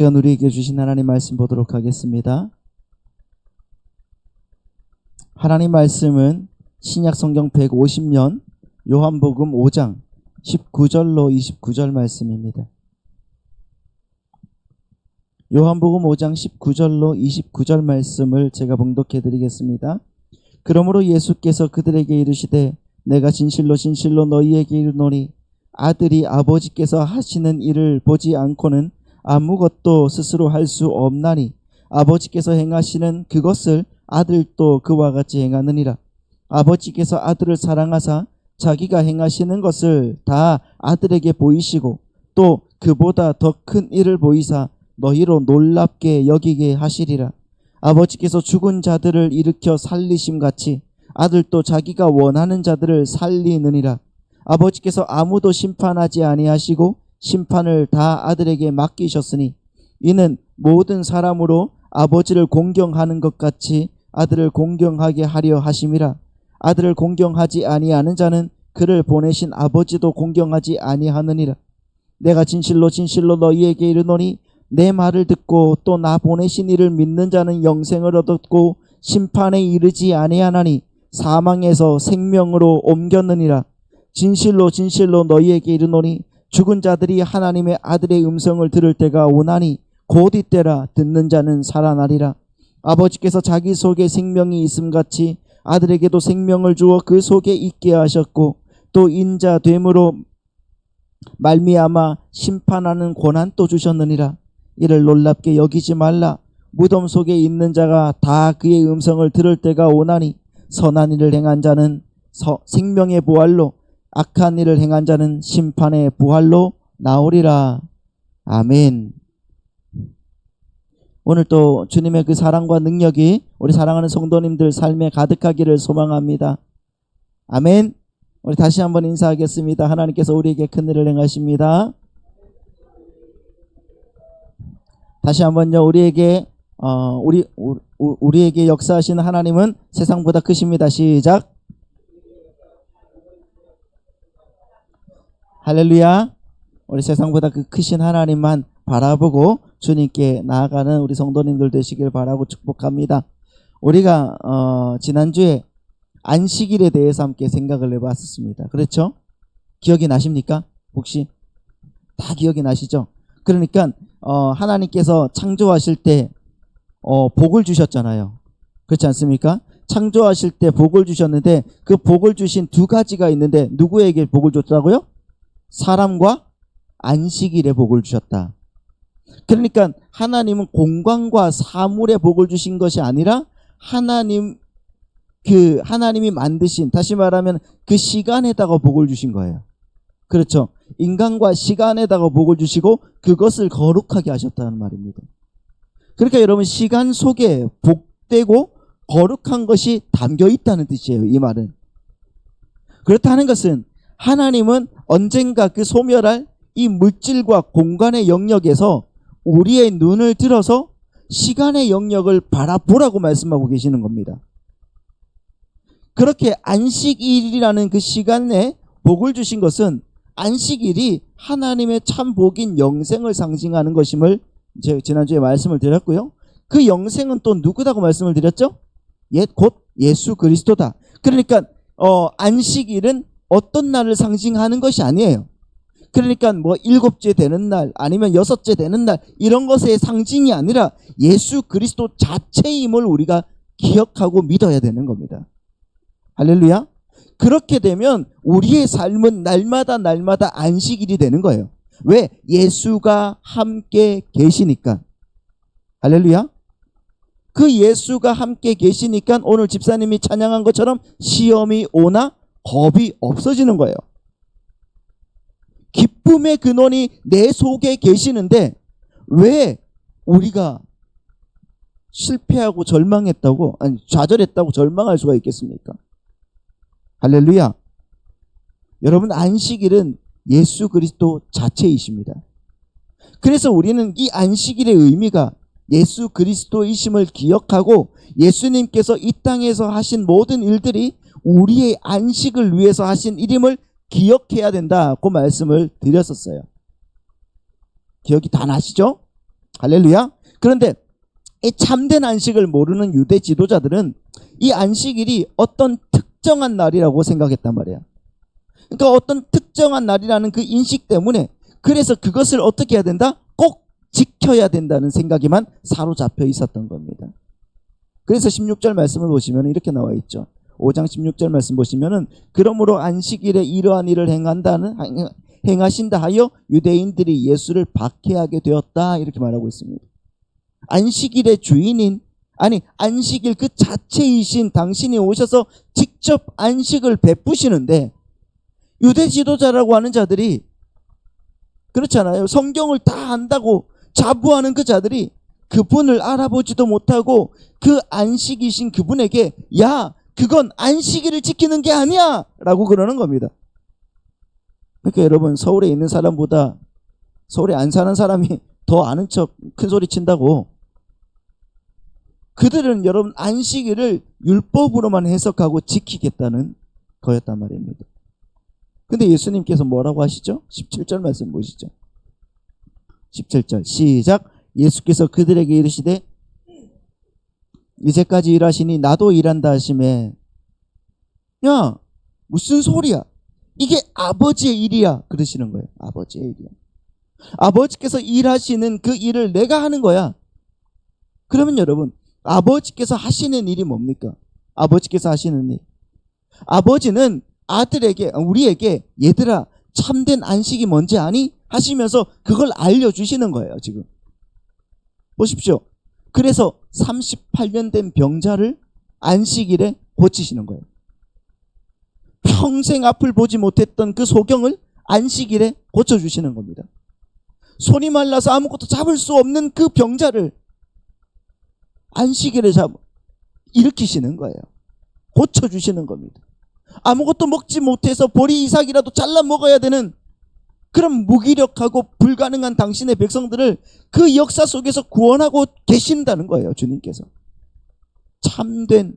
시간 우리에게 주신 하나님 말씀 보도록 하겠습니다. 하나님 말씀은 신약 성경 150년 요한복음 5장 19절로 29절 말씀입니다. 요한복음 5장 19절로 29절 말씀을 제가 봉독해 드리겠습니다. 그러므로 예수께서 그들에게 이르시되 내가 진실로 진실로 너희에게 이르노니 아들이 아버지께서 하시는 일을 보지 않고는 아무것도 스스로 할 수 없나니 아버지께서 행하시는 그것을 아들도 그와 같이 행하느니라. 아버지께서 아들을 사랑하사 자기가 행하시는 것을 다 아들에게 보이시고 또 그보다 더 큰 일을 보이사 너희로 놀랍게 여기게 하시리라. 아버지께서 죽은 자들을 일으켜 살리심같이 아들도 자기가 원하는 자들을 살리느니라. 아버지께서 아무도 심판하지 아니하시고 심판을 다 아들에게 맡기셨으니 이는 모든 사람으로 아버지를 공경하는 것 같이 아들을 공경하게 하려 하심이라. 아들을 공경하지 아니하는 자는 그를 보내신 아버지도 공경하지 아니하느니라. 내가 진실로 진실로 너희에게 이르노니 내 말을 듣고 또 나 보내신 이를 믿는 자는 영생을 얻었고 심판에 이르지 아니하나니 사망에서 생명으로 옮겼느니라. 진실로 진실로 너희에게 이르노니 죽은 자들이 하나님의 아들의 음성을 들을 때가 오나니 곧 이때라. 듣는 자는 살아나리라. 아버지께서 자기 속에 생명이 있음같이 아들에게도 생명을 주어 그 속에 있게 하셨고 또 인자 됨으로 말미암아 심판하는 권한도 주셨느니라. 이를 놀랍게 여기지 말라. 무덤 속에 있는 자가 다 그의 음성을 들을 때가 오나니 선한 일을 행한 자는 생명의 부활로 악한 일을 행한 자는 심판의 부활로 나오리라. 아멘. 오늘 또 주님의 그 사랑과 능력이 우리 사랑하는 성도님들 삶에 가득하기를 소망합니다. 아멘. 우리 다시 한번 인사하겠습니다. 하나님께서 우리에게 큰 일을 행하십니다. 다시 한번요. 우리에게 역사하시는 하나님은 세상보다 크십니다. 시작. 할렐루야. 우리 세상보다 그 크신 하나님만 바라보고 주님께 나아가는 우리 성도님들 되시길 바라고 축복합니다. 우리가 지난주에 안식일에 대해서 함께 생각을 해봤습니다. 그렇죠? 기억이 나십니까? 혹시 다 기억이 나시죠? 그러니까 하나님께서 창조하실 때 복을 주셨잖아요. 그렇지 않습니까? 창조하실 때 복을 주셨는데 그 복을 주신 두 가지가 있는데 누구에게 복을 줬다고요? 사람과 안식일에 복을 주셨다. 그러니까 하나님은 공간과 사물에 복을 주신 것이 아니라 하나님이 만드신, 다시 말하면 그 시간에다가 복을 주신 거예요. 그렇죠. 인간과 시간에다가 복을 주시고 그것을 거룩하게 하셨다는 말입니다. 그러니까 여러분 시간 속에 복되고 거룩한 것이 담겨 있다는 뜻이에요. 이 말은. 그렇다는 것은 하나님은 언젠가 그 소멸할 이 물질과 공간의 영역에서 우리의 눈을 들어서 시간의 영역을 바라보라고 말씀하고 계시는 겁니다. 그렇게 안식일이라는 그 시간에 복을 주신 것은 안식일이 하나님의 참 복인 영생을 상징하는 것임을 제가 지난주에 말씀을 드렸고요. 그 영생은 또 누구다고 말씀을 드렸죠? 곧 예수 그리스도다. 그러니까 안식일은 어떤 날을 상징하는 것이 아니에요. 그러니까 뭐 7째 되는 날 아니면 6째 되는 날 이런 것의 상징이 아니라 예수 그리스도 자체임을 우리가 기억하고 믿어야 되는 겁니다. 할렐루야. 그렇게 되면 우리의 삶은 날마다 안식일이 되는 거예요. 왜? 예수가 함께 계시니까. 할렐루야. 그 예수가 함께 계시니까 오늘 집사님이 찬양한 것처럼 시험이 오나 겁이 없어지는 거예요. 기쁨의 근원이 내 속에 계시는데 왜 우리가 실패하고 절망했다고, 좌절했다고 절망할 수가 있겠습니까? 할렐루야. 여러분 안식일은 예수 그리스도 자체이십니다. 그래서 우리는 이 안식일의 의미가 예수 그리스도이심을 기억하고 예수님께서 이 땅에서 하신 모든 일들이 우리의 안식을 위해서 하신 일임을 기억해야 된다고 말씀을 드렸었어요. 기억이 다 나시죠? 할렐루야. 그런데 이 참된 안식을 모르는 유대 지도자들은 이 안식일이 어떤 특정한 날이라고 생각했단 말이야. 그러니까 어떤 특정한 날이라는 그 인식 때문에 그래서 그것을 어떻게 해야 된다? 꼭 지켜야 된다는 생각에만 사로잡혀 있었던 겁니다. 그래서 16절 말씀을 보시면 이렇게 나와 있죠. 5장 16절 말씀 보시면은 그러므로 안식일에 이러한 일을 행하신다 하여 유대인들이 예수를 박해하게 되었다 이렇게 말하고 있습니다. 안식일의 주인인 안식일 그 자체이신 당신이 오셔서 직접 안식을 베푸시는데 유대 지도자라고 하는 자들이 그렇잖아요. 성경을 다 안다고 자부하는 그 자들이 그분을 알아보지도 못하고 그 안식이신 그분에게 야 그건 안식일을 지키는 게 아니야 라고 그러는 겁니다. 그러니까 여러분 서울에 있는 사람보다 서울에 안 사는 사람이 더 아는 척 큰 소리 친다고. 그들은 여러분 안식일을 율법으로만 해석하고 지키겠다는 거였단 말입니다. 근데 예수님께서 뭐라고 하시죠? 17절 말씀 보시죠. 17절 시작. 예수께서 그들에게 이르시되 이제까지 일하시니 나도 일한다 하시매 야 무슨 소리야? 이게 아버지의 일이야 그러시는 거예요. 아버지의 일이야. 아버지께서 일하시는 그 일을 내가 하는 거야. 그러면 여러분 아버지께서 하시는 일이 뭡니까? 아버지께서 하시는 일. 아버지는 아들에게 우리에게 얘들아 참된 안식이 뭔지 아니? 하시면서 그걸 알려주시는 거예요. 지금 보십시오. 그래서 38년 된 병자를 안식일에 고치시는 거예요. 평생 앞을 보지 못했던 그 소경을 안식일에 고쳐주시는 겁니다. 손이 말라서 아무것도 잡을 수 없는 그 병자를 안식일에 일으키시는 거예요. 고쳐주시는 겁니다. 아무것도 먹지 못해서 보리 이삭이라도 잘라 먹어야 되는 그런 무기력하고 불가능한 당신의 백성들을 그 역사 속에서 구원하고 계신다는 거예요. 주님께서. 참된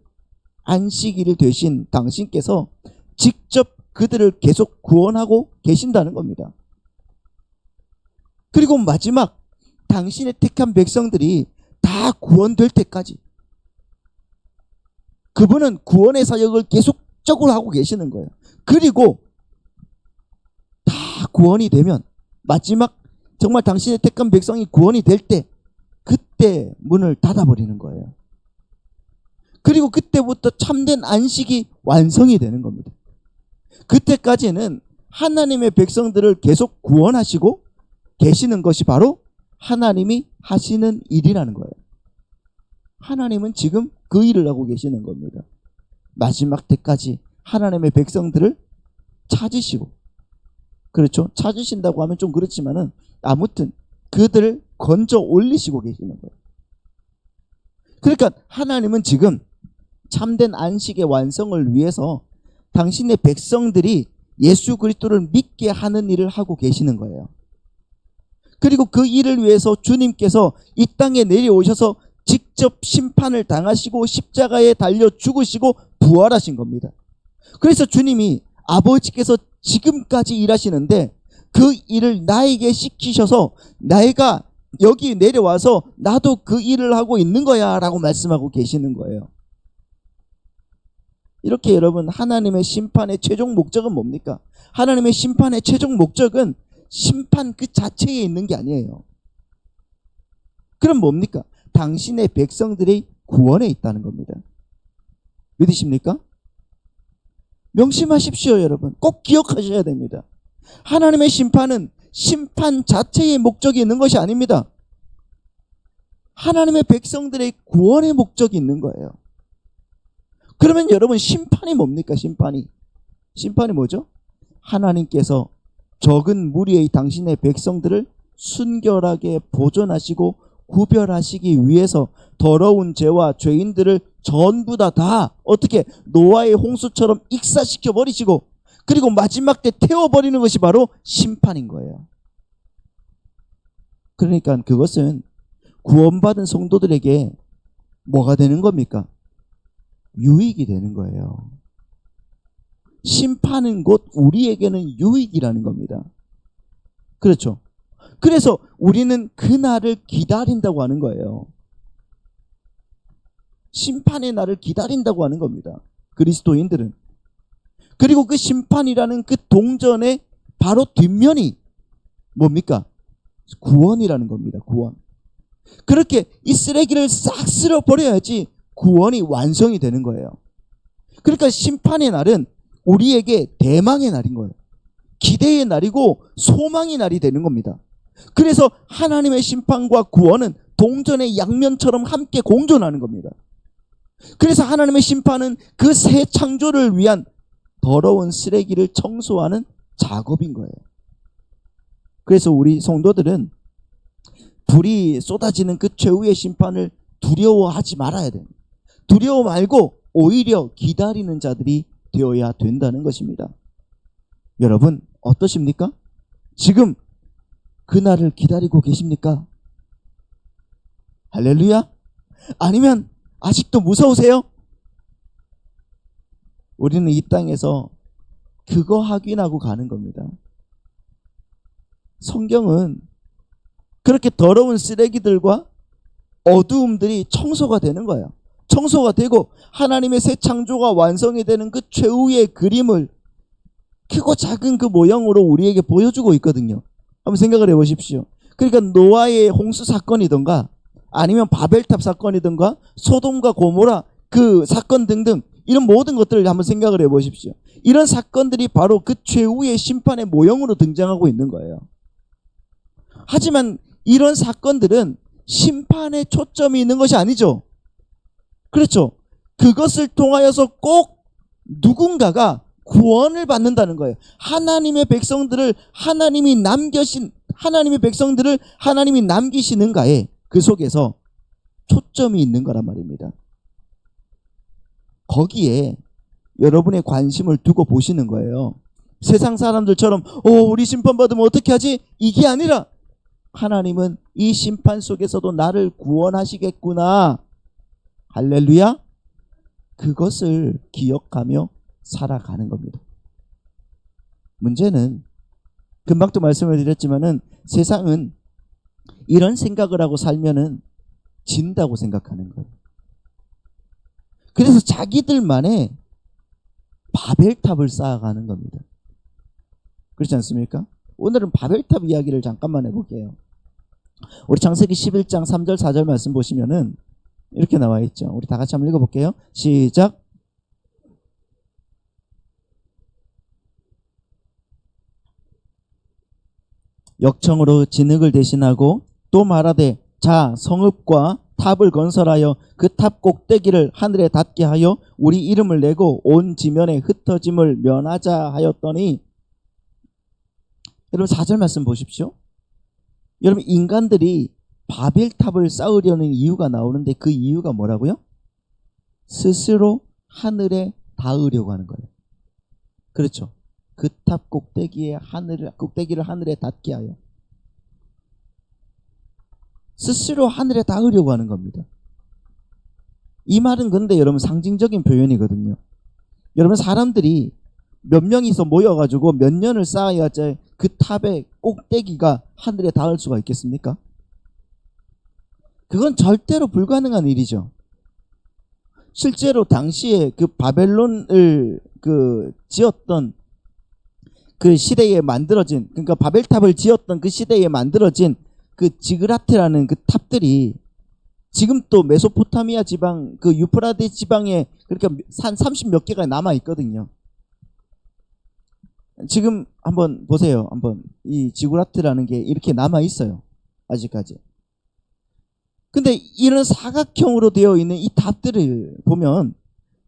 안식일 되신 당신께서 직접 그들을 계속 구원하고 계신다는 겁니다. 그리고 마지막 당신의 택한 백성들이 다 구원될 때까지 그분은 구원의 사역을 계속적으로 하고 계시는 거예요. 그리고 다 구원이 되면 마지막 정말 당신의 택한 백성이 구원이 될 때 그때 문을 닫아버리는 거예요. 그리고 그때부터 참된 안식이 완성이 되는 겁니다. 그때까지는 하나님의 백성들을 계속 구원하시고 계시는 것이 바로 하나님이 하시는 일이라는 거예요. 하나님은 지금 그 일을 하고 계시는 겁니다. 마지막 때까지 하나님의 백성들을 찾으시고 그렇죠. 찾으신다고 하면 좀 그렇지만은 아무튼 그들을 건져 올리시고 계시는 거예요. 그러니까 하나님은 지금 참된 안식의 완성을 위해서 당신의 백성들이 예수 그리스도를 믿게 하는 일을 하고 계시는 거예요. 그리고 그 일을 위해서 주님께서 이 땅에 내려오셔서 직접 심판을 당하시고 십자가에 달려 죽으시고 부활하신 겁니다. 그래서 주님이 아버지께서 지금까지 일하시는데 그 일을 나에게 시키셔서 내가 여기 내려와서 나도 그 일을 하고 있는 거야 라고 말씀하고 계시는 거예요. 이렇게 여러분 하나님의 심판의 최종 목적은 뭡니까? 하나님의 심판의 최종 목적은 심판 그 자체에 있는 게 아니에요. 그럼 뭡니까? 당신의 백성들이 구원에 있다는 겁니다. 믿으십니까? 명심하십시오, 여러분. 꼭 기억하셔야 됩니다. 하나님의 심판은 심판 자체의 목적이 있는 것이 아닙니다. 하나님의 백성들의 구원의 목적이 있는 거예요. 그러면 여러분 심판이 뭡니까? 심판이 뭐죠? 하나님께서 적은 무리의 당신의 백성들을 순결하게 보존하시고 구별하시기 위해서 더러운 죄와 죄인들을 전부 다 어떻게 노아의 홍수처럼 익사시켜 버리시고 그리고 마지막 때 태워버리는 것이 바로 심판인 거예요. 그러니까 그것은 구원받은 성도들에게 뭐가 되는 겁니까? 유익이 되는 거예요. 심판은 곧 우리에게는 유익이라는 겁니다. 그렇죠. 그래서 우리는 그날을 기다린다고 하는 거예요. 심판의 날을 기다린다고 하는 겁니다. 그리스도인들은. 그리고 그 심판이라는 그 동전의 바로 뒷면이 뭡니까? 구원이라는 겁니다. 구원. 그렇게 이 쓰레기를 싹 쓸어버려야지 구원이 완성이 되는 거예요. 그러니까 심판의 날은 우리에게 대망의 날인 거예요. 기대의 날이고 소망의 날이 되는 겁니다. 그래서 하나님의 심판과 구원은 동전의 양면처럼 함께 공존하는 겁니다. 그래서 하나님의 심판은 그 새 창조를 위한 더러운 쓰레기를 청소하는 작업인 거예요. 그래서 우리 성도들은 불이 쏟아지는 그 최후의 심판을 두려워하지 말아야 됩니다. 두려워 말고 오히려 기다리는 자들이 되어야 된다는 것입니다. 여러분 어떠십니까? 지금 그날을 기다리고 계십니까? 할렐루야? 아니면 아직도 무서우세요? 우리는 이 땅에서 그거 확인하고 가는 겁니다. 성경은 그렇게 더러운 쓰레기들과 어두움들이 청소가 되는 거예요. 청소가 되고 하나님의 새 창조가 완성이 되는 그 최후의 그림을 크고 작은 그 모형으로 우리에게 보여주고 있거든요. 한번 생각을 해보십시오. 그러니까 노아의 홍수 사건이든가 아니면 바벨탑 사건이든가 소돔과 고모라 그 사건 등등 이런 모든 것들을 한번 생각을 해보십시오. 이런 사건들이 바로 그 최후의 심판의 모형으로 등장하고 있는 거예요. 하지만 이런 사건들은 심판에 초점이 있는 것이 아니죠. 그렇죠. 그것을 통하여서 꼭 누군가가 구원을 받는다는 거예요. 하나님의 백성들을 하나님이 남기시는가에 그 속에서 초점이 있는 거란 말입니다. 거기에 여러분의 관심을 두고 보시는 거예요. 세상 사람들처럼 우리 심판받으면 어떻게 하지? 이게 아니라 하나님은 이 심판 속에서도 나를 구원하시겠구나. 할렐루야. 그것을 기억하며 살아가는 겁니다. 문제는 금방도 말씀을 드렸지만은 세상은 이런 생각을 하고 살면은 진다고 생각하는 거예요. 그래서 자기들만의 바벨탑을 쌓아가는 겁니다. 그렇지 않습니까? 오늘은 바벨탑 이야기를 잠깐만 해볼게요. 우리 창세기 11장 3절 4절 말씀 보시면은 이렇게 나와 있죠. 우리 다 같이 한번 읽어볼게요. 시작. 역청으로 진흙을 대신하고 또 말하되 자 성읍과 탑을 건설하여 그 탑 꼭대기를 하늘에 닿게 하여 우리 이름을 내고 온 지면에 흩어짐을 면하자 하였더니, 여러분 4절 말씀 보십시오. 여러분 인간들이 바벨탑을 쌓으려는 이유가 나오는데 그 이유가 뭐라고요? 스스로 하늘에 닿으려고 하는 거예요. 그렇죠. 그 탑 꼭대기를 하늘에 닿게 하여 스스로 하늘에 닿으려고 하는 겁니다. 이 말은 근데 여러분 상징적인 표현이거든요. 여러분 사람들이 몇 명이서 모여가지고 몇 년을 쌓아야지 그 탑의 꼭대기가 하늘에 닿을 수가 있겠습니까? 그건 절대로 불가능한 일이죠. 실제로 당시에 그 바벨론을 지었던 그 시대에 만들어진, 그러니까 바벨탑을 지었던 그 시대에 만들어진 그 지그라트라는 그 탑들이 지금 또 메소포타미아 지방, 그 유프라데스 지방에 그렇게 한 30몇 개가 남아 있거든요. 지금 한번 보세요. 한번 이 지구라트라는 게 이렇게 남아 있어요. 아직까지. 근데 이런 사각형으로 되어 있는 이 탑들을 보면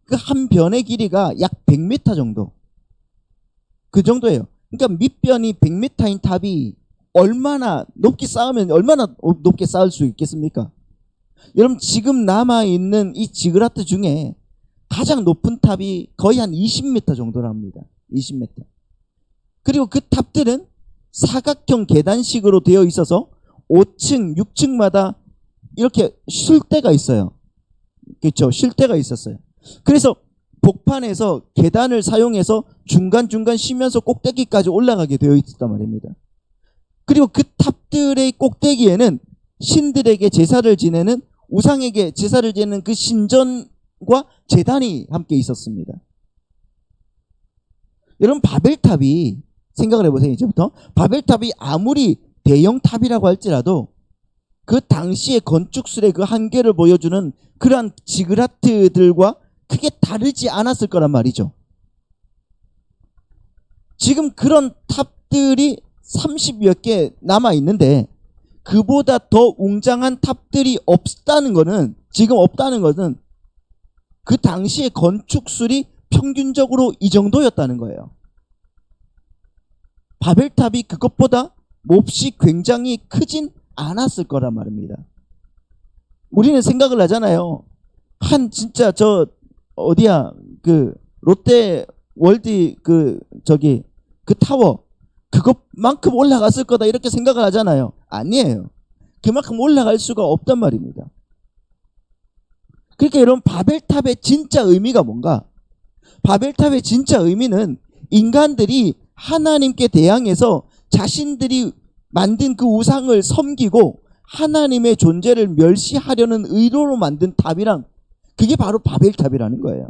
그 한 변의 길이가 약 100m 정도. 그 정도예요. 그러니까 밑변이 100m인 탑이 얼마나 높게 쌓으면 얼마나 높게 쌓을 수 있겠습니까? 여러분 지금 남아있는 이 지그라트 중에 가장 높은 탑이 거의 한 20m 정도랍니다. 20m. 그리고 그 탑들은 사각형 계단식으로 되어 있어서 5층, 6층마다 이렇게 쉴 데가 있어요. 그렇죠? 쉴 데가 있었어요. 그래서 복판에서 계단을 사용해서 중간중간 쉬면서 꼭대기까지 올라가게 되어 있었단 말입니다. 그리고 그 탑들의 꼭대기에는 신들에게 제사를 지내는, 우상에게 제사를 지내는 그 신전과 제단이 함께 있었습니다. 여러분, 바벨탑이, 생각을 해보세요. 이제부터 바벨탑이 아무리 대형 탑이라고 할지라도 그 당시의 건축술의 그 한계를 보여주는 그러한 지그라트들과 크게 다르지 않았을 거란 말이죠. 지금 그런 탑들이 30여 개 남아 있는데 그보다 더 웅장한 탑들이 없다는 것은, 지금 없다는 것은 그 당시의 건축술이 평균적으로 이 정도였다는 거예요. 바벨탑이 그것보다 몹시 굉장히 크진 않았을 거란 말입니다. 우리는 생각을 하잖아요. 진짜 어디야, 롯데 월드 그 타워, 그것만큼 올라갔을 거다, 이렇게 생각을 하잖아요. 아니에요. 그만큼 올라갈 수가 없단 말입니다. 그러니까 여러분, 바벨탑의 진짜 의미가 뭔가? 바벨탑의 진짜 의미는 인간들이 하나님께 대항해서 자신들이 만든 그 우상을 섬기고 하나님의 존재를 멸시하려는 의도로 만든 탑이랑, 그게 바로 바벨탑이라는 거예요.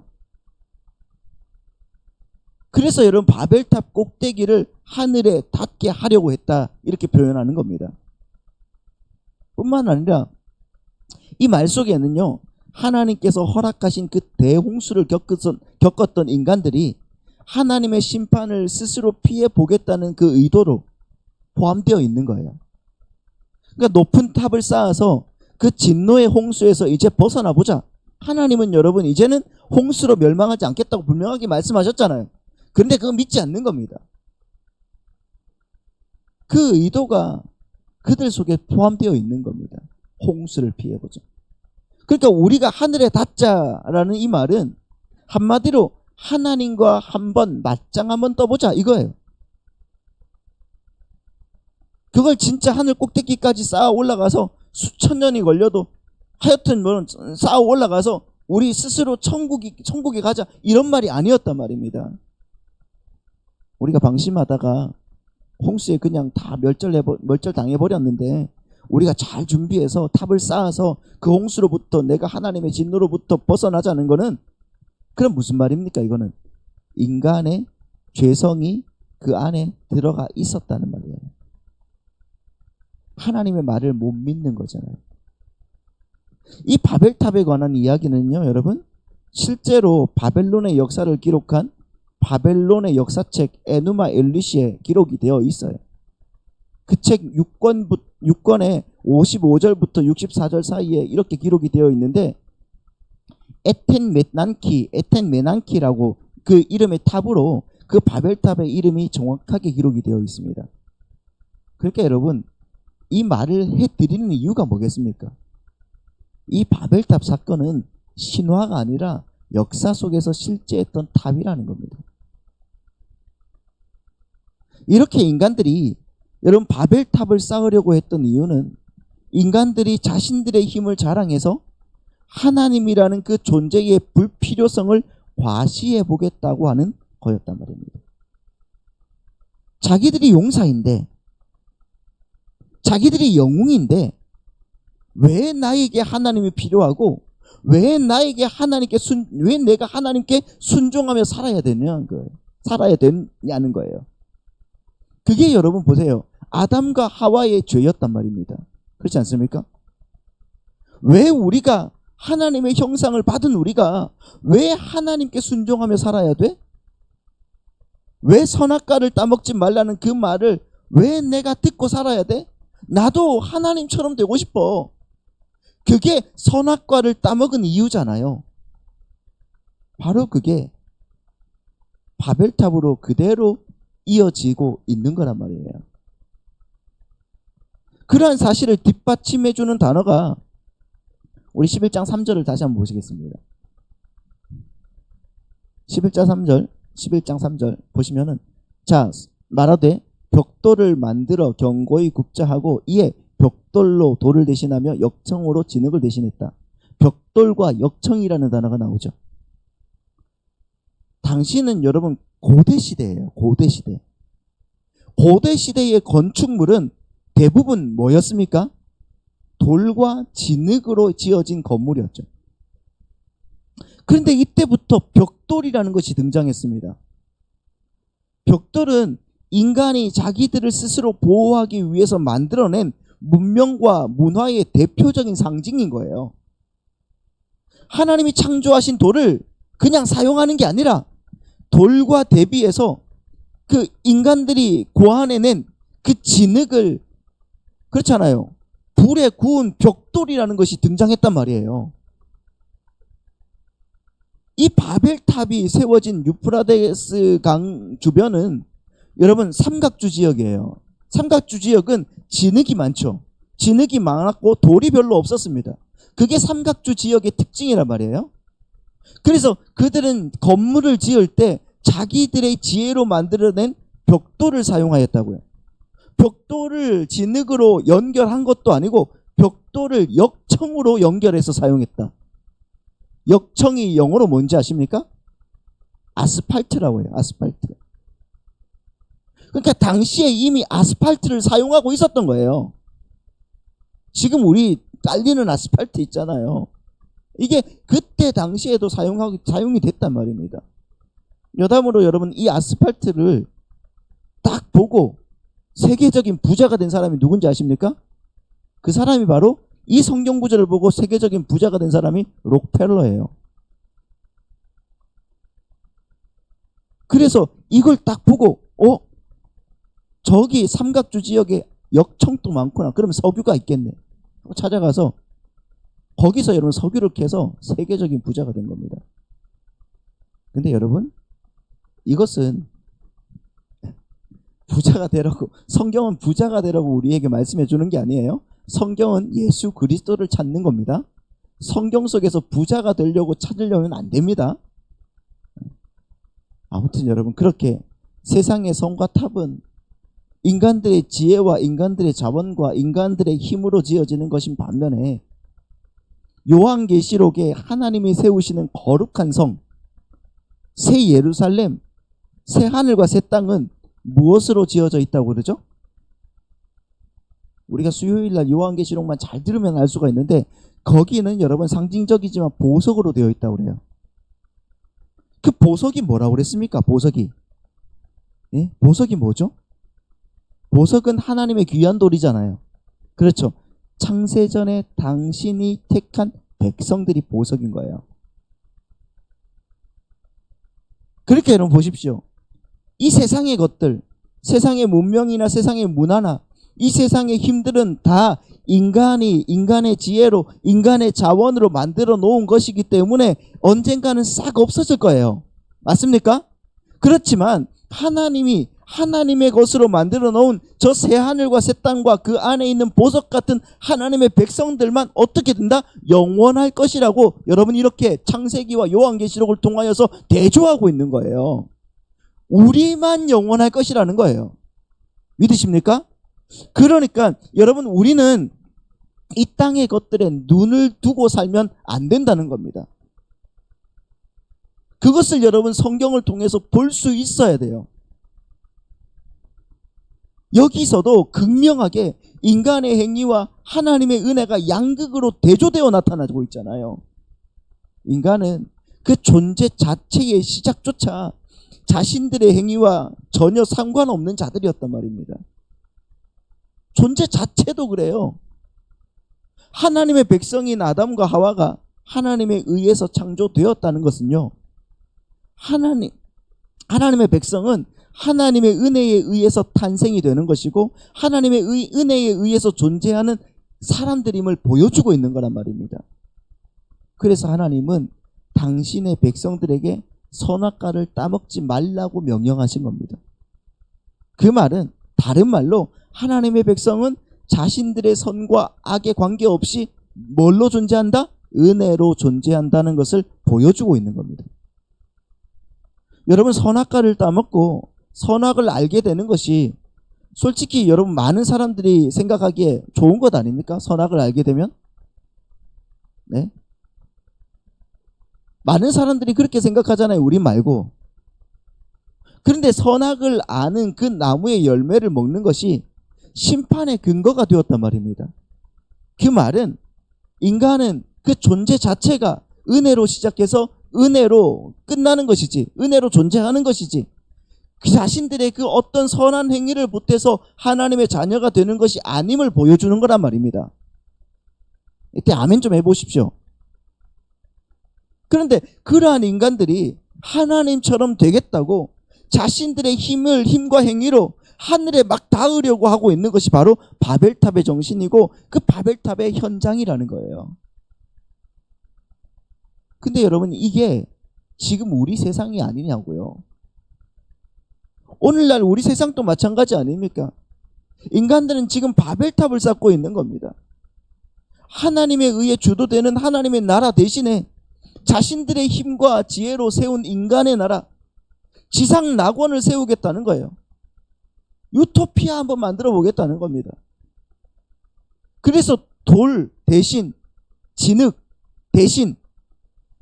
그래서 여러분, 바벨탑 꼭대기를 하늘에 닿게 하려고 했다, 이렇게 표현하는 겁니다. 뿐만 아니라 이 말 속에는요, 하나님께서 허락하신 그 대홍수를 겪었던 인간들이 하나님의 심판을 스스로 피해 보겠다는 그 의도로 포함되어 있는 거예요. 그러니까 높은 탑을 쌓아서 그 진노의 홍수에서 이제 벗어나 보자. 하나님은 여러분, 이제는 홍수로 멸망하지 않겠다고 분명하게 말씀하셨잖아요. 그런데 그거 믿지 않는 겁니다. 그 의도가 그들 속에 포함되어 있는 겁니다. 홍수를 피해보자. 그러니까 우리가 하늘에 닿자라는 이 말은 한마디로 하나님과 한번 맞짱 한번 떠보자, 이거예요. 그걸 진짜 하늘 꼭대기까지 쌓아 올라가서 수천 년이 걸려도 하여튼 쌓아 올라가서 우리 스스로 천국에 가자, 이런 말이 아니었단 말입니다. 우리가 방심하다가 홍수에 그냥 다 멸절당해버렸는데, 우리가 잘 준비해서 탑을 쌓아서 그 홍수로부터, 내가 하나님의 진노로부터 벗어나자는 거는, 그럼 무슨 말입니까? 이거는 인간의 죄성이 그 안에 들어가 있었다는 말이에요. 하나님의 말을 못 믿는 거잖아요. 이 바벨탑에 관한 이야기는요, 여러분, 실제로 바벨론의 역사를 기록한 바벨론의 역사책 에누마 엘리시에 기록이 되어 있어요. 그 책 6권에 55절부터 64절 사이에 이렇게 기록이 되어 있는데, 에텐메난키라고 그 이름의 탑으로 그 바벨탑의 이름이 정확하게 기록이 되어 있습니다. 그러니까 여러분, 이 말을 해드리는 이유가 뭐겠습니까? 이 바벨탑 사건은 신화가 아니라 역사 속에서 실제했던 탑이라는 겁니다. 이렇게 인간들이, 여러분, 바벨탑을 쌓으려고 했던 이유는 인간들이 자신들의 힘을 자랑해서 하나님이라는 그 존재의 불필요성을 과시해 보겠다고 하는 거였단 말입니다. 자기들이 용사인데, 자기들이 영웅인데, 왜 나에게 하나님이 필요하고, 왜 내가 하나님께 순종하며 살아야 되냐는 거예요. 그게 여러분 보세요, 아담과 하와의 죄였단 말입니다. 그렇지 않습니까? 왜 우리가, 하나님의 형상을 받은 우리가 왜 하나님께 순종하며 살아야 돼? 왜 선악과를 따먹지 말라는 그 말을 왜 내가 듣고 살아야 돼? 나도 하나님처럼 되고 싶어. 그게 선악과를 따먹은 이유잖아요. 바로 그게 바벨탑으로 그대로 이어지고 있는 거란 말이에요. 그러한 사실을 뒷받침해주는 단어가, 우리 11장 3절을 다시 한번 보시겠습니다. 11장 3절 보시면은, 자, 말하되 벽돌을 만들어 견고히 굽자 하고 이에 벽돌로 돌을 대신하며 역청으로 진흙을 대신했다. 벽돌과 역청이라는 단어가 나오죠. 당시는 여러분 고대 시대예요. 고대 시대의 건축물은 대부분 뭐였습니까? 돌과 진흙으로 지어진 건물이었죠. 그런데 이때부터 벽돌이라는 것이 등장했습니다. 벽돌은 인간이 자기들을 스스로 보호하기 위해서 만들어낸 문명과 문화의 대표적인 상징인 거예요. 하나님이 창조하신 돌을 그냥 사용하는 게 아니라 돌과 대비해서 그 인간들이 고안해낸 그 진흙을, 그렇잖아요, 불에 구운 벽돌이라는 것이 등장했단 말이에요. 이 바벨탑이 세워진 유프라데스 강 주변은 여러분 삼각주 지역이에요. 삼각주 지역은 진흙이 많죠. 진흙이 많았고 돌이 별로 없었습니다. 그게 삼각주 지역의 특징이란 말이에요. 그래서 그들은 건물을 지을 때 자기들의 지혜로 만들어낸 벽돌을 사용하였다고요. 벽돌을 진흙으로 연결한 것도 아니고 벽돌을 역청으로 연결해서 사용했다. 역청이 영어로 뭔지 아십니까? 아스팔트라고 해요. 아스팔트. 그러니까 당시에 이미 아스팔트를 사용하고 있었던 거예요. 지금 우리 깔리는 아스팔트 있잖아요. 이게 그때 당시에도 사용이 됐단 말입니다. 여담으로 여러분, 이 아스팔트를 딱 보고 세계적인 부자가 된 사람이 누군지 아십니까? 그 사람이 바로 이 성경 구절을 보고 세계적인 부자가 된 사람이 록펠러예요. 그래서 이걸 딱 보고 저기 삼각주 지역에 역청도 많구나. 그러면 석유가 있겠네. 찾아가서 거기서 여러분 석유를 캐서 세계적인 부자가 된 겁니다. 근데 여러분, 이것은 부자가 되라고, 성경은 부자가 되라고 우리에게 말씀해 주는 게 아니에요. 성경은 예수 그리스도를 찾는 겁니다. 성경 속에서 부자가 되려고 찾으려면 안 됩니다. 아무튼 여러분, 그렇게 세상의 성과 탑은 인간들의 지혜와 인간들의 자원과 인간들의 힘으로 지어지는 것인 반면에 요한계시록에 하나님이 세우시는 거룩한 성, 새 예루살렘, 새 하늘과 새 땅은 무엇으로 지어져 있다고 그러죠? 우리가 수요일날 요한계시록만 잘 들으면 알 수가 있는데 거기는 여러분 상징적이지만 보석으로 되어 있다고 그래요. 그 보석이 뭐라고 그랬습니까? 보석이. 예? 보석이 뭐죠? 보석은 하나님의 귀한 돌이잖아요. 그렇죠. 창세전에 당신이 택한 백성들이 보석인 거예요. 그렇게 여러분 보십시오. 이 세상의 것들, 세상의 문명이나 세상의 문화나 이 세상의 힘들은 다 인간의 지혜로, 인간의 자원으로 만들어 놓은 것이기 때문에 언젠가는 싹 없어질 거예요. 맞습니까? 그렇지만 하나님이 하나님의 것으로 만들어 놓은 저 새 하늘과 새 땅과 그 안에 있는 보석 같은 하나님의 백성들만 어떻게 된다? 영원할 것이라고 여러분 이렇게 창세기와 요한계시록을 통하여서 대조하고 있는 거예요. 우리만 영원할 것이라는 거예요. 믿으십니까? 그러니까 여러분, 우리는 이 땅의 것들에 눈을 두고 살면 안 된다는 겁니다. 그것을 여러분 성경을 통해서 볼 수 있어야 돼요. 여기서도 극명하게 인간의 행위와 하나님의 은혜가 양극으로 대조되어 나타나고 있잖아요. 인간은 그 존재 자체의 시작조차 자신들의 행위와 전혀 상관없는 자들이었단 말입니다. 존재 자체도 그래요. 하나님의 백성인 아담과 하와가 하나님에 의해서 창조되었다는 것은요, 하나님의 백성은 하나님의 은혜에 의해서 탄생이 되는 것이고 하나님의 은혜에 의해서 존재하는 사람들임을 보여주고 있는 거란 말입니다. 그래서 하나님은 당신의 백성들에게 선악과를 따먹지 말라고 명령하신 겁니다. 그 말은 다른 말로 하나님의 백성은 자신들의 선과 악에 관계없이 뭘로 존재한다? 은혜로 존재한다는 것을 보여주고 있는 겁니다. 여러분, 선악과를 따먹고 선악을 알게 되는 것이 솔직히 여러분 많은 사람들이 생각하기에 좋은 것 아닙니까? 선악을 알게 되면? 네? 많은 사람들이 그렇게 생각하잖아요. 우리 말고. 그런데 선악을 아는 그 나무의 열매를 먹는 것이 심판의 근거가 되었단 말입니다. 그 말은 인간은 그 존재 자체가 은혜로 시작해서 은혜로 끝나는 것이지, 은혜로 존재하는 것이지, 그 자신들의 그 어떤 선한 행위를 보태서 하나님의 자녀가 되는 것이 아님을 보여주는 거란 말입니다. 이때 아멘 좀 해보십시오. 그런데 그러한 인간들이 하나님처럼 되겠다고 자신들의 힘과 행위로 하늘에 막 닿으려고 하고 있는 것이 바로 바벨탑의 정신이고 그 바벨탑의 현장이라는 거예요. 근데 여러분, 이게 지금 우리 세상이 아니냐고요. 오늘날 우리 세상도 마찬가지 아닙니까? 인간들은 지금 바벨탑을 쌓고 있는 겁니다. 하나님에 의해 주도되는 하나님의 나라 대신에 자신들의 힘과 지혜로 세운 인간의 나라, 지상 낙원을 세우겠다는 거예요. 유토피아 한번 만들어 보겠다는 겁니다. 그래서 돌 대신, 진흙 대신,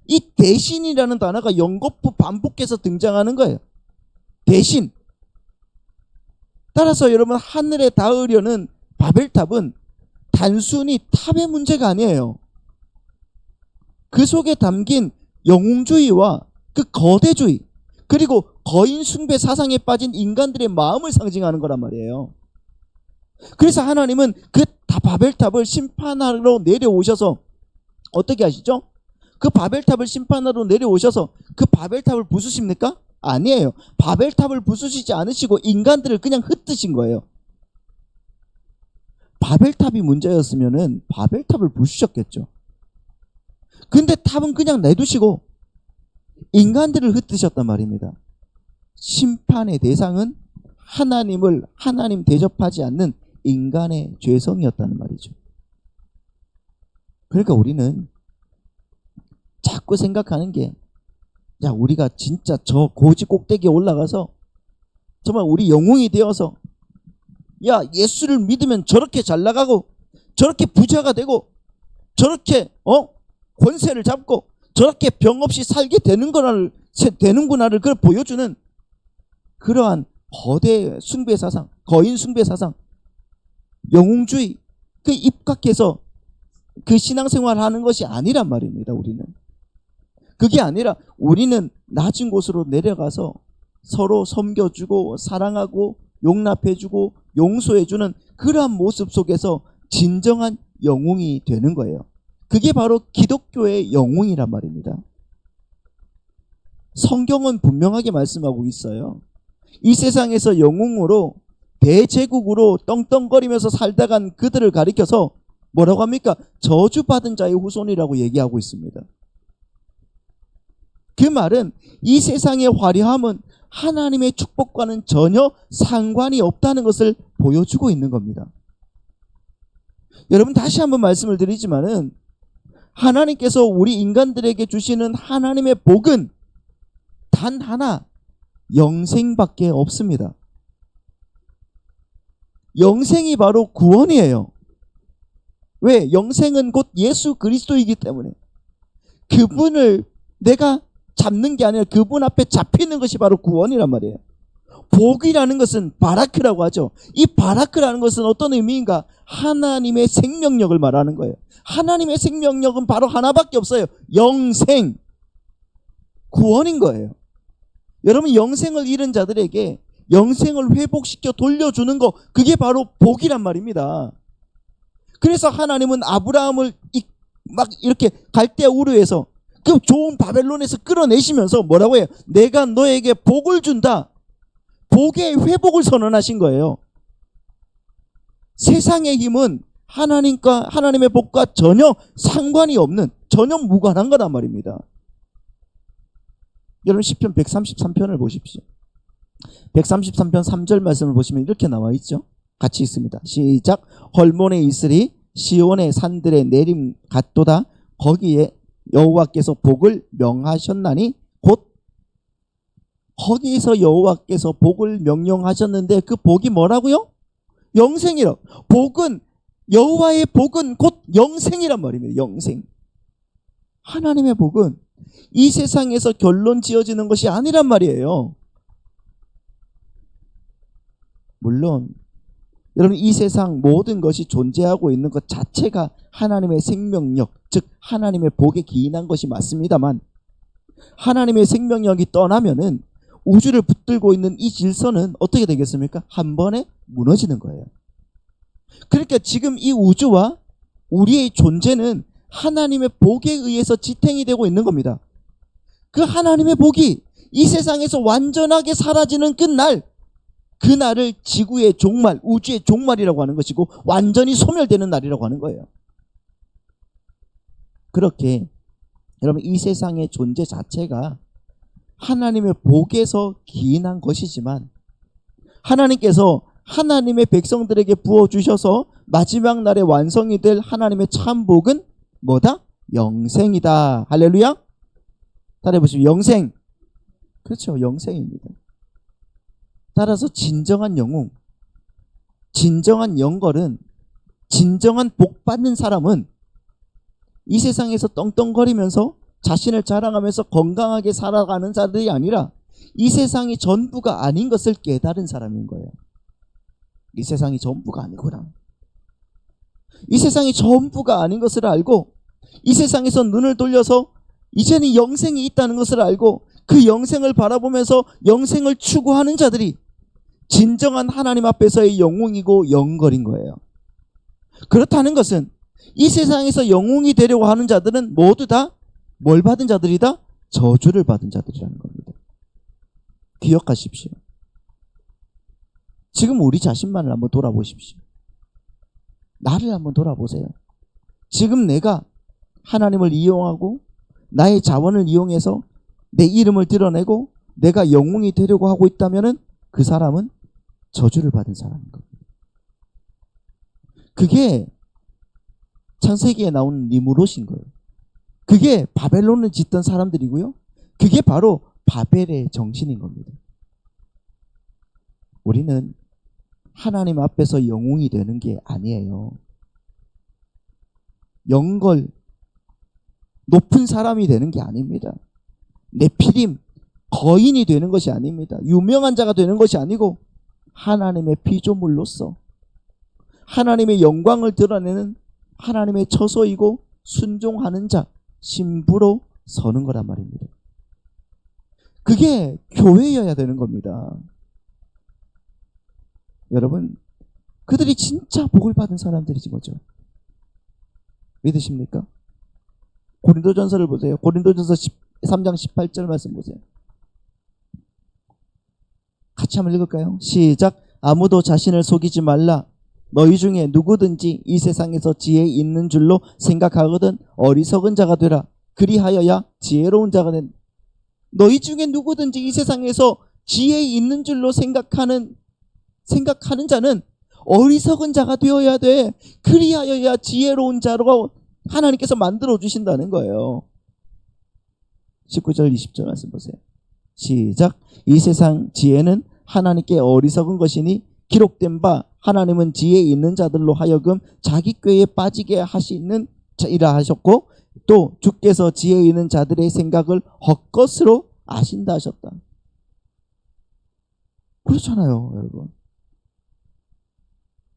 이 대신이라는 단어가 연거푸 반복해서 등장하는 거예요. 대신. 따라서 여러분, 하늘에 닿으려는 바벨탑은 단순히 탑의 문제가 아니에요. 그 속에 담긴 영웅주의와 그 거대주의, 그리고 거인 숭배 사상에 빠진 인간들의 마음을 상징하는 거란 말이에요. 그래서 하나님은 그 바벨탑을 심판하러 내려오셔서 어떻게 하시죠? 그 바벨탑을 심판하러 내려오셔서 그 바벨탑을 부수십니까? 아니에요. 바벨탑을 부수시지 않으시고 인간들을 그냥 흩으신 거예요. 바벨탑이 문제였으면은 바벨탑을 부수셨겠죠. 근데 탑은 그냥 내두시고 인간들을 흩으셨단 말입니다. 심판의 대상은 하나님 대접하지 않는 인간의 죄성이었다는 말이죠. 그러니까 우리는 자꾸 생각하는 게, 야, 우리가 진짜 저 고지 꼭대기에 올라가서 정말 우리 영웅이 되어서, 야, 예수를 믿으면 저렇게 잘 나가고 저렇게 부자가 되고 저렇게 권세를 잡고 저렇게 병 없이 살게 되는구나를 그걸 보여주는 그러한 거대 숭배 사상, 거인 숭배 사상, 영웅주의, 그 입각해서 그 신앙생활을 하는 것이 아니란 말입니다. 우리는 그게 아니라 우리는 낮은 곳으로 내려가서 서로 섬겨주고 사랑하고 용납해주고 용서해주는 그러한 모습 속에서 진정한 영웅이 되는 거예요. 그게 바로 기독교의 영웅이란 말입니다. 성경은 분명하게 말씀하고 있어요. 이 세상에서 영웅으로 대제국으로 떵떵거리면서 살다간 그들을 가리켜서 뭐라고 합니까? 저주받은 자의 후손이라고 얘기하고 있습니다. 그 말은 이 세상의 화려함은 하나님의 축복과는 전혀 상관이 없다는 것을 보여주고 있는 겁니다. 여러분, 다시 한번 말씀을 드리지만은 하나님께서 우리 인간들에게 주시는 하나님의 복은 단 하나, 영생밖에 없습니다. 영생이 바로 구원이에요. 왜? 영생은 곧 예수 그리스도이기 때문에 그분을 내가 잡는 게 아니라 그분 앞에 잡히는 것이 바로 구원이란 말이에요. 복이라는 것은 바라크라고 하죠. 이 바라크라는 것은 어떤 의미인가? 하나님의 생명력을 말하는 거예요. 하나님의 생명력은 바로 하나밖에 없어요. 영생, 구원인 거예요. 여러분, 영생을 잃은 자들에게 영생을 회복시켜 돌려주는 거, 그게 바로 복이란 말입니다. 그래서 하나님은 아브라함을 막 이렇게 갈대아 우르에서 그 좋은 바벨론에서 끌어내시면서 뭐라고 해요? 내가 너에게 복을 준다. 복의 회복을 선언하신 거예요. 세상의 힘은 하나님의 복과 전혀 상관이 없는, 전혀 무관한 거란 말입니다. 여러분, 시편 133편을 보십시오. 133편 3절 말씀을 보시면 이렇게 나와 있죠. 같이 있습니다. 시작. 헐몬에 있으리 시온의 산들의 내림 같도다. 거기에 여호와께서 복을 명하셨나니, 곧 거기에서 여호와께서 복을 명령하셨는데 그 복이 뭐라고요? 영생이라. 복은, 여호와의 복은 곧 영생이란 말입니다. 영생. 하나님의 복은 이 세상에서 결론 지어지는 것이 아니란 말이에요. 물론 여러분, 이 세상 모든 것이 존재하고 있는 것 자체가 하나님의 생명력, 즉 하나님의 복에 기인한 것이 맞습니다만, 하나님의 생명력이 떠나면은 우주를 붙들고 있는 이 질서는 어떻게 되겠습니까? 한 번에 무너지는 거예요. 그러니까 지금 이 우주와 우리의 존재는 하나님의 복에 의해서 지탱이 되고 있는 겁니다. 그 하나님의 복이 이 세상에서 완전하게 사라지는 그날을 지구의 종말, 우주의 종말이라고 하는 것이고 완전히 소멸되는 날이라고 하는 거예요. 그렇게 여러분, 이 세상의 존재 자체가 하나님의 복에서 기인한 것이지만, 하나님께서 하나님의 백성들에게 부어주셔서 마지막 날에 완성이 될 하나님의 참 복은 뭐다? 영생이다. 할렐루야. 따라해보시죠. 영생. 그렇죠. 영생입니다. 따라서 진정한 영웅, 진정한 영걸은, 진정한 복 받는 사람은 이 세상에서 떵떵거리면서 자신을 자랑하면서 건강하게 살아가는 자들이 아니라 이 세상이 전부가 아닌 것을 깨달은 사람인 거예요. 이 세상이 전부가 아니구나. 이 세상이 전부가 아닌 것을 알고 이 세상에서 눈을 돌려서 이제는 영생이 있다는 것을 알고 그 영생을 바라보면서 영생을 추구하는 자들이 진정한 하나님 앞에서의 영웅이고 영걸인 거예요. 그렇다는 것은 이 세상에서 영웅이 되려고 하는 자들은 모두 다 뭘 받은 자들이다? 저주를 받은 자들이라는 겁니다. 기억하십시오. 지금 우리 자신만을 한번 돌아보십시오. 나를 한번 돌아보세요. 지금 내가 하나님을 이용하고 나의 자원을 이용해서 내 이름을 드러내고 내가 영웅이 되려고 하고 있다면 그 사람은 저주를 받은 사람인 겁니다. 그게 창세기에 나온 니무롯인 거예요. 그게 바벨론을 짓던 사람들이고요. 그게 바로 바벨의 정신인 겁니다. 우리는 하나님 앞에서 영웅이 되는 게 아니에요. 영걸, 높은 사람이 되는 게 아닙니다. 네피림, 거인이 되는 것이 아닙니다. 유명한 자가 되는 것이 아니고 하나님의 피조물로서 하나님의 영광을 드러내는 하나님의 처소이고 순종하는 자, 신부로 서는 거란 말입니다. 그게 교회여야 되는 겁니다. 여러분, 그들이 진짜 복을 받은 사람들이지 뭐죠. 믿으십니까? 고린도전서를 보세요. 고린도전서 3장 18절 말씀 보세요. 같이 한번 읽을까요? 시작. 아무도 자신을 속이지 말라. 너희 중에 누구든지 이 세상에서 지혜 있는 줄로 생각하거든 어리석은 자가 되라. 그리하여야 지혜로운 자가 된다. 너희 중에 누구든지 이 세상에서 지혜 있는 줄로 생각하는 자는 어리석은 자가 되어야 돼. 그리하여야 지혜로운 자로 하나님께서 만들어 주신다는 거예요. 19절 20절 말씀 보세요. 시작. 이 세상 지혜는 하나님께 어리석은 것이니 기록된 바 하나님은 지혜 있는 자들로 하여금 자기 꾀에 빠지게 하시는 이라 하셨고 또 주께서 지혜 있는 자들의 생각을 헛것으로 아신다 하셨다. 그렇잖아요, 여러분.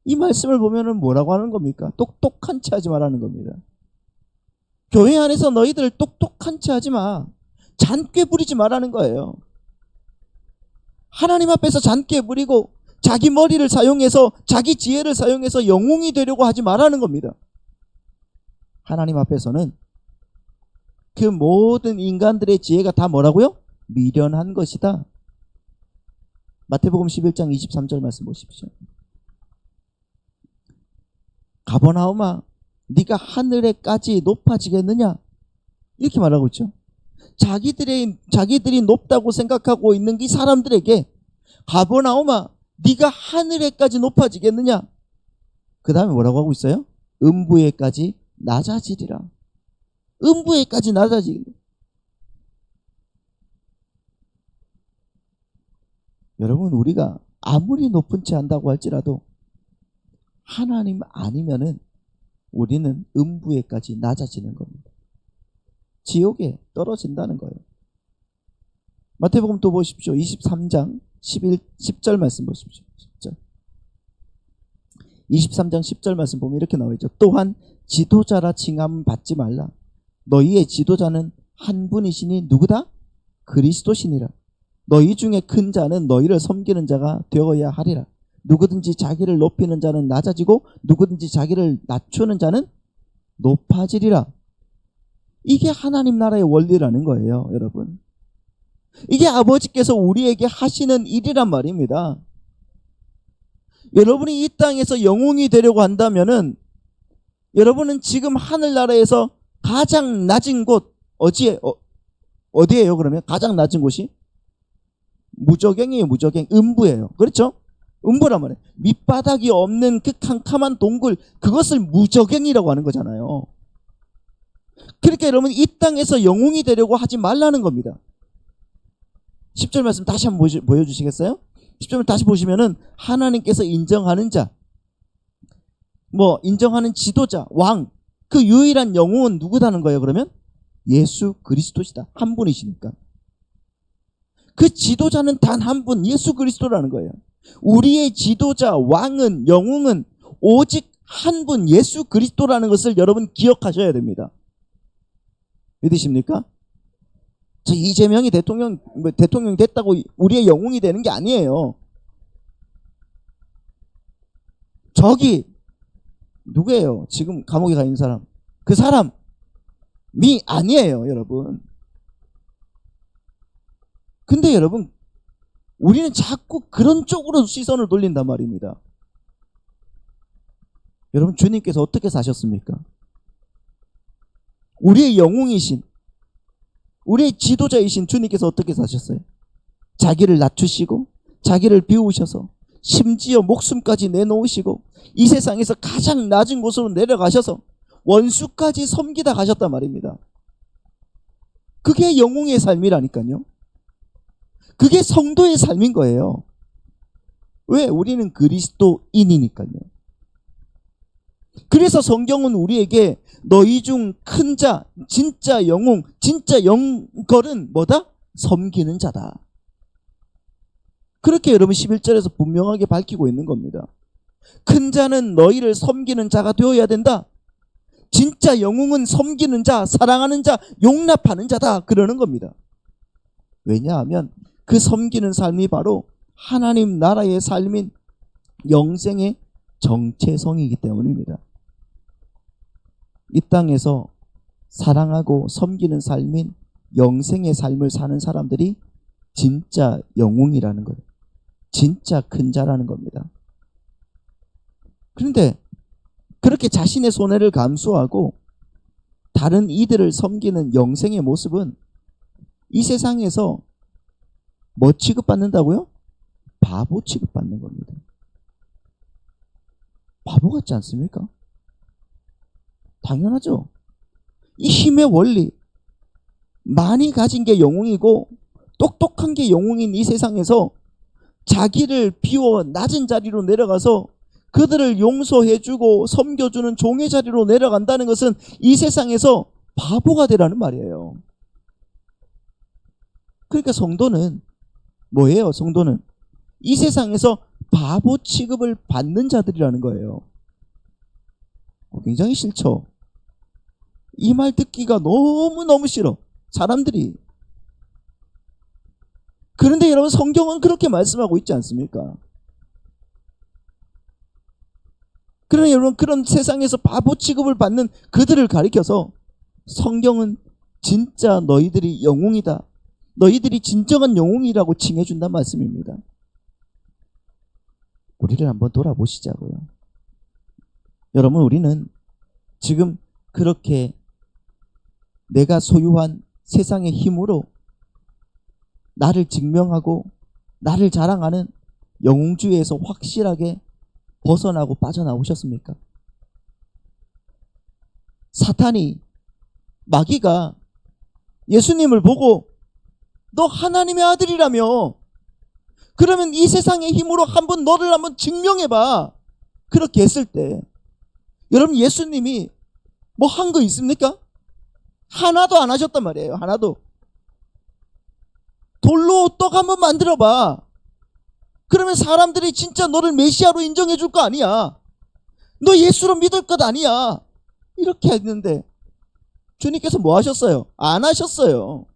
이 말씀을 보면은 뭐라고 하는 겁니까? 똑똑한 채 하지 말라는 겁니다. 교회 안에서 너희들 똑똑한 채 하지 마. 잔꾀 부리지 말라는 거예요. 하나님 앞에서 잔꾀 부리고 자기 머리를 사용해서 자기 지혜를 사용해서 영웅이 되려고 하지 말라는 겁니다. 하나님 앞에서는 그 모든 인간들의 지혜가 다 뭐라고요? 미련한 것이다. 마태복음 11장 23절 말씀 보십시오. 가버나움아 네가 하늘에까지 높아지겠느냐? 이렇게 말하고 있죠. 자기들이 높다고 생각하고 있는 이 사람들에게 가버나움아 네가 하늘에까지 높아지겠느냐? 그 다음에 뭐라고 하고 있어요? 음부에까지 낮아지리라. 음부에까지 낮아지리라. 여러분, 우리가 아무리 높은 채 한다고 할지라도 하나님 아니면은 우리는 음부에까지 낮아지는 겁니다. 지옥에 떨어진다는 거예요. 마태복음 또 보십시오. 23장 10절 말씀 보십시오. 10절. 23장 10절 말씀 보면 이렇게 나와 있죠. 또한 지도자라 칭함 받지 말라. 너희의 지도자는 한 분이시니 누구다? 그리스도시니라. 너희 중에 큰 자는 너희를 섬기는 자가 되어야 하리라. 누구든지 자기를 높이는 자는 낮아지고 누구든지 자기를 낮추는 자는 높아지리라. 이게 하나님 나라의 원리라는 거예요, 여러분. 이게 아버지께서 우리에게 하시는 일이란 말입니다. 여러분이 이 땅에서 영웅이 되려고 한다면은 여러분은 지금 하늘나라에서 가장 낮은 곳 어디예요? 그러면 가장 낮은 곳이 무저갱이에요. 무저갱, 음부예요. 그렇죠? 음부란 말이에요. 밑바닥이 없는 그 캄캄한 동굴, 그것을 무저갱이라고 하는 거잖아요. 그러니까 여러분 이 땅에서 영웅이 되려고 하지 말라는 겁니다. 10절 말씀 다시 한번 보여주시겠어요? 10절 다시 보시면은 하나님께서 인정하는 자, 인정하는 지도자, 왕, 그 유일한 영웅은 누구다는 거예요? 그러면 예수 그리스도시다. 한 분이시니까. 그 지도자는 단 한 분, 예수 그리스도라는 거예요. 우리의 지도자, 왕은, 영웅은 오직 한 분, 예수 그리스도라는 것을 여러분 기억하셔야 됩니다. 믿으십니까? 저 이재명이 대통령 됐다고 우리의 영웅이 되는 게 아니에요. 저기 누구예요? 지금 감옥에 가 있는 사람. 그 사람이 아니에요, 여러분. 근데 여러분, 우리는 자꾸 그런 쪽으로 시선을 돌린단 말입니다. 여러분, 주님께서 어떻게 사셨습니까? 우리의 영웅이신, 우리의 지도자이신 주님께서 어떻게 사셨어요? 자기를 낮추시고 자기를 비우셔서 심지어 목숨까지 내놓으시고 이 세상에서 가장 낮은 곳으로 내려가셔서 원수까지 섬기다 가셨단 말입니다. 그게 영웅의 삶이라니까요. 그게 성도의 삶인 거예요. 왜? 우리는 그리스도인이니까요. 그래서 성경은 우리에게 너희 중 큰 자, 진짜 영웅, 진짜 영걸은 뭐다? 섬기는 자다. 그렇게 여러분 11절에서 분명하게 밝히고 있는 겁니다. 큰 자는 너희를 섬기는 자가 되어야 된다. 진짜 영웅은 섬기는 자, 사랑하는 자, 용납하는 자다. 그러는 겁니다. 왜냐하면 그 섬기는 삶이 바로 하나님 나라의 삶인 영생의 정체성이기 때문입니다. 이 땅에서 사랑하고 섬기는 삶인 영생의 삶을 사는 사람들이 진짜 영웅이라는 거예요. 진짜 큰 자라는 겁니다. 그런데 그렇게 자신의 손해를 감수하고 다른 이들을 섬기는 영생의 모습은 이 세상에서 뭐 취급받는다고요? 바보 취급받는 겁니다. 바보 같지 않습니까? 당연하죠. 이 힘의 원리, 많이 가진 게 영웅이고 똑똑한 게 영웅인 이 세상에서 자기를 비워 낮은 자리로 내려가서 그들을 용서해주고 섬겨주는 종의 자리로 내려간다는 것은 이 세상에서 바보가 되라는 말이에요. 그러니까 성도는 뭐예요? 성도는 이 세상에서 바보 취급을 받는 자들이라는 거예요. 굉장히 싫죠. 이 말 듣기가 너무너무 싫어, 사람들이. 그런데 여러분, 성경은 그렇게 말씀하고 있지 않습니까? 그러나 여러분, 그런 세상에서 바보 취급을 받는 그들을 가리켜서 성경은 진짜 너희들이 영웅이다, 너희들이 진정한 영웅이라고 칭해준다는 말씀입니다. 우리를 한번 돌아보시자고요. 여러분, 우리는 지금 그렇게 내가 소유한 세상의 힘으로 나를 증명하고 나를 자랑하는 영웅주의에서 확실하게 벗어나고 빠져나오셨습니까? 사탄이, 마귀가 예수님을 보고 너 하나님의 아들이라며, 그러면 이 세상의 힘으로 너를 한번 증명해봐, 그렇게 했을 때 여러분, 예수님이 뭐 한 거 있습니까? 하나도 안 하셨단 말이에요. 하나도. 돌로 떡 한번 만들어봐. 그러면 사람들이 진짜 너를 메시아로 인정해 줄 거 아니야. 너 예수로 믿을 것 아니야. 이렇게 했는데 주님께서 뭐 하셨어요? 안 하셨어요.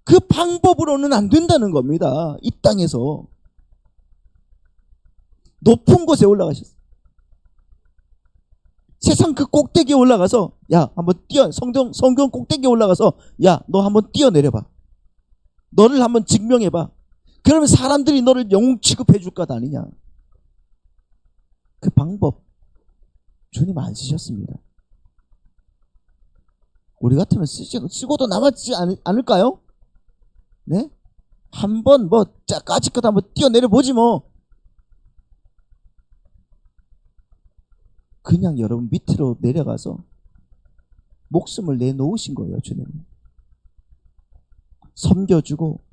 그 방법으로는 안 된다는 겁니다. 이 땅에서. 높은 곳에 올라가셨어요. 세상 그 꼭대기에 올라가서 야 한번 성경 꼭대기에 올라가서 야 너 한번 뛰어내려봐. 너를 한번 증명해봐. 그러면 사람들이 너를 영웅 취급해 줄 것 아니냐. 그 방법 주님 안 쓰셨습니다. 우리 같으면 쓰고도 남았지 않을까요? 네? 한번 뭐 까짓것 한번 뛰어내려 보지 뭐. 그냥 여러분 밑으로 내려가서 목숨을 내놓으신 거예요. 주님 섬겨주고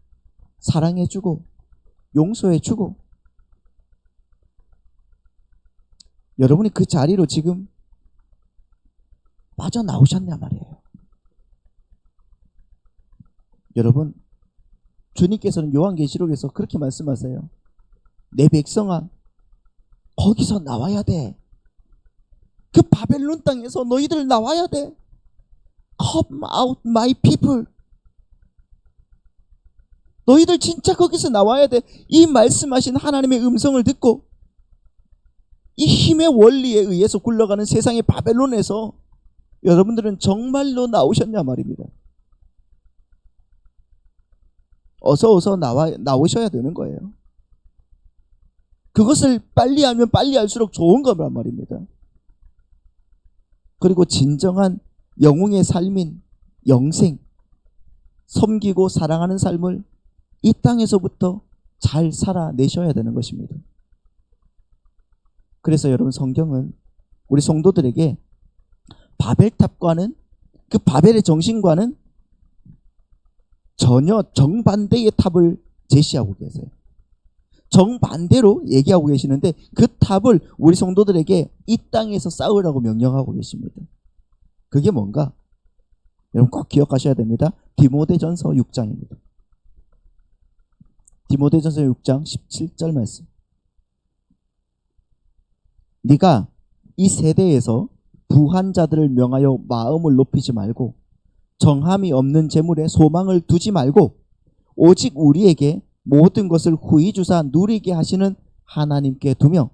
사랑해주고 용서해주고. 여러분이 그 자리로 지금 빠져나오셨냐 말이에요. 여러분 주님께서는 요한계시록에서 그렇게 말씀하세요. 내 백성아 거기서 나와야 돼. 그 바벨론 땅에서 너희들 나와야 돼. Come out my people. 너희들 진짜 거기서 나와야 돼. 이 말씀하신 하나님의 음성을 듣고 이 힘의 원리에 의해서 굴러가는 세상의 바벨론에서 여러분들은 정말로 나오셨냐 말입니다. 어서 나오셔야 되는 거예요. 그것을 빨리 하면 빨리 할수록 좋은 거란 말입니다. 그리고 진정한 영웅의 삶인 영생, 섬기고 사랑하는 삶을 이 땅에서부터 잘 살아내셔야 되는 것입니다. 그래서 여러분 성경은 우리 성도들에게 바벨탑과는 그 바벨의 정신과는 전혀 정반대의 탑을 제시하고 계세요. 정반대로 얘기하고 계시는데 그 탑을 우리 성도들에게 이 땅에서 쌓으라고 명령하고 계십니다. 그게 뭔가? 여러분 꼭 기억하셔야 됩니다. 디모데전서 6장입니다. 디모데전서 6장 17절 말씀. 네가 이 세대에서 부한 자들을 명하여 마음을 높이지 말고 정함이 없는 재물에 소망을 두지 말고 오직 우리에게 모든 것을 후히 주사 누리게 하시는 하나님께 두며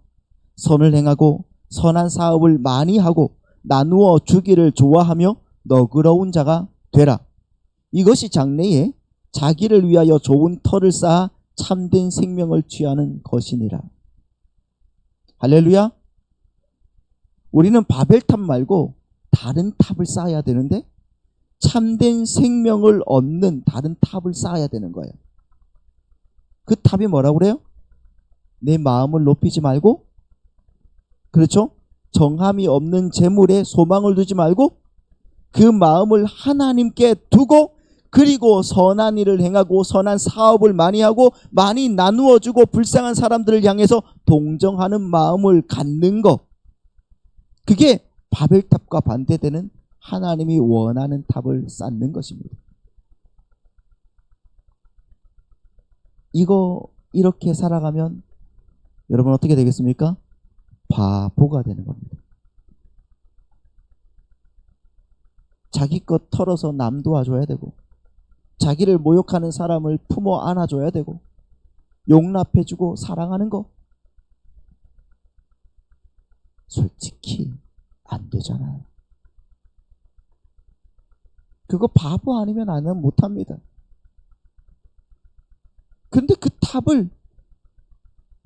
선을 행하고 선한 사업을 많이 하고 나누어 주기를 좋아하며 너그러운 자가 되라. 이것이 장래에 자기를 위하여 좋은 터를 쌓아 참된 생명을 취하는 것이니라. 할렐루야. 우리는 바벨탑 말고 다른 탑을 쌓아야 되는데 참된 생명을 얻는 다른 탑을 쌓아야 되는 거예요. 그 탑이 뭐라고 그래요? 내 마음을 높이지 말고, 그렇죠? 정함이 없는 재물에 소망을 두지 말고 그 마음을 하나님께 두고 그리고 선한 일을 행하고 선한 사업을 많이 하고 많이 나누어주고 불쌍한 사람들을 향해서 동정하는 마음을 갖는 것. 그게 바벨탑과 반대되는 하나님이 원하는 탑을 쌓는 것입니다. 이렇게 살아가면 여러분 어떻게 되겠습니까? 바보가 되는 겁니다. 자기 것 털어서 남 도와줘야 되고 자기를 모욕하는 사람을 품어 안아줘야 되고 용납해주고 사랑하는 거 솔직히 안 되잖아요. 그거 바보 아니면 안 하면 못합니다. 근데 그 탑을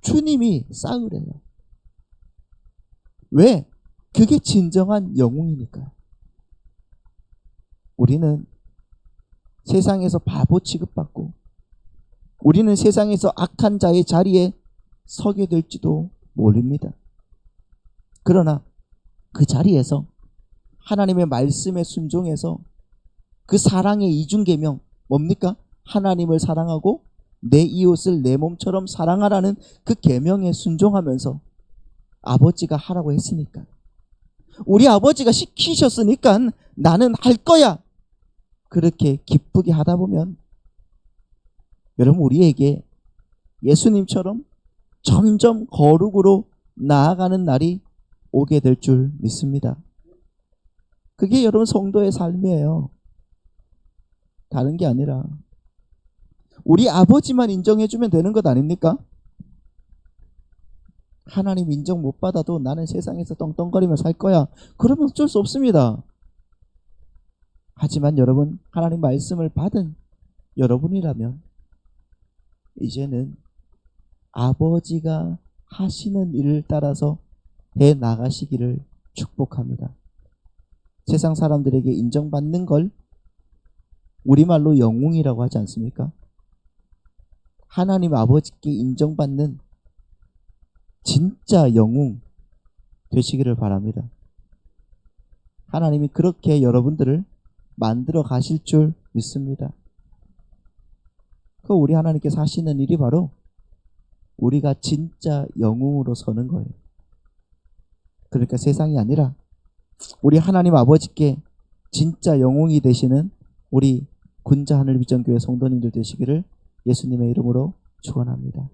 주님이 쌓으래요. 왜? 그게 진정한 영웅이니까요. 우리는 세상에서 바보 취급받고 우리는 세상에서 악한 자의 자리에 서게 될지도 모릅니다. 그러나 그 자리에서 하나님의 말씀에 순종해서 그 사랑의 이중계명 뭡니까? 하나님을 사랑하고 내 이웃을 내 몸처럼 사랑하라는 그 계명에 순종하면서 아버지가 하라고 했으니까 우리 아버지가 시키셨으니까 나는 할 거야. 그렇게 기쁘게 하다 보면 여러분 우리에게 예수님처럼 점점 거룩으로 나아가는 날이 오게 될 줄 믿습니다. 그게 여러분 성도의 삶이에요. 다른 게 아니라 우리 아버지만 인정해주면 되는 것 아닙니까? 하나님 인정 못 받아도 나는 세상에서 떵떵거리며 살 거야. 그러면 어쩔 수 없습니다. 하지만 여러분, 하나님 말씀을 받은 여러분이라면 이제는 아버지가 하시는 일을 따라서 해 나가시기를 축복합니다. 세상 사람들에게 인정받는 걸 우리말로 영웅이라고 하지 않습니까? 하나님 아버지께 인정받는 진짜 영웅 되시기를 바랍니다. 하나님이 그렇게 여러분들을 만들어 가실 줄 믿습니다. 그 우리 하나님께서 하시는 일이 바로 우리가 진짜 영웅으로 서는 거예요. 그러니까 세상이 아니라 우리 하나님 아버지께 진짜 영웅이 되시는 우리 군자 하늘비전교회 성도님들 되시기를 예수님의 이름으로 축원합니다.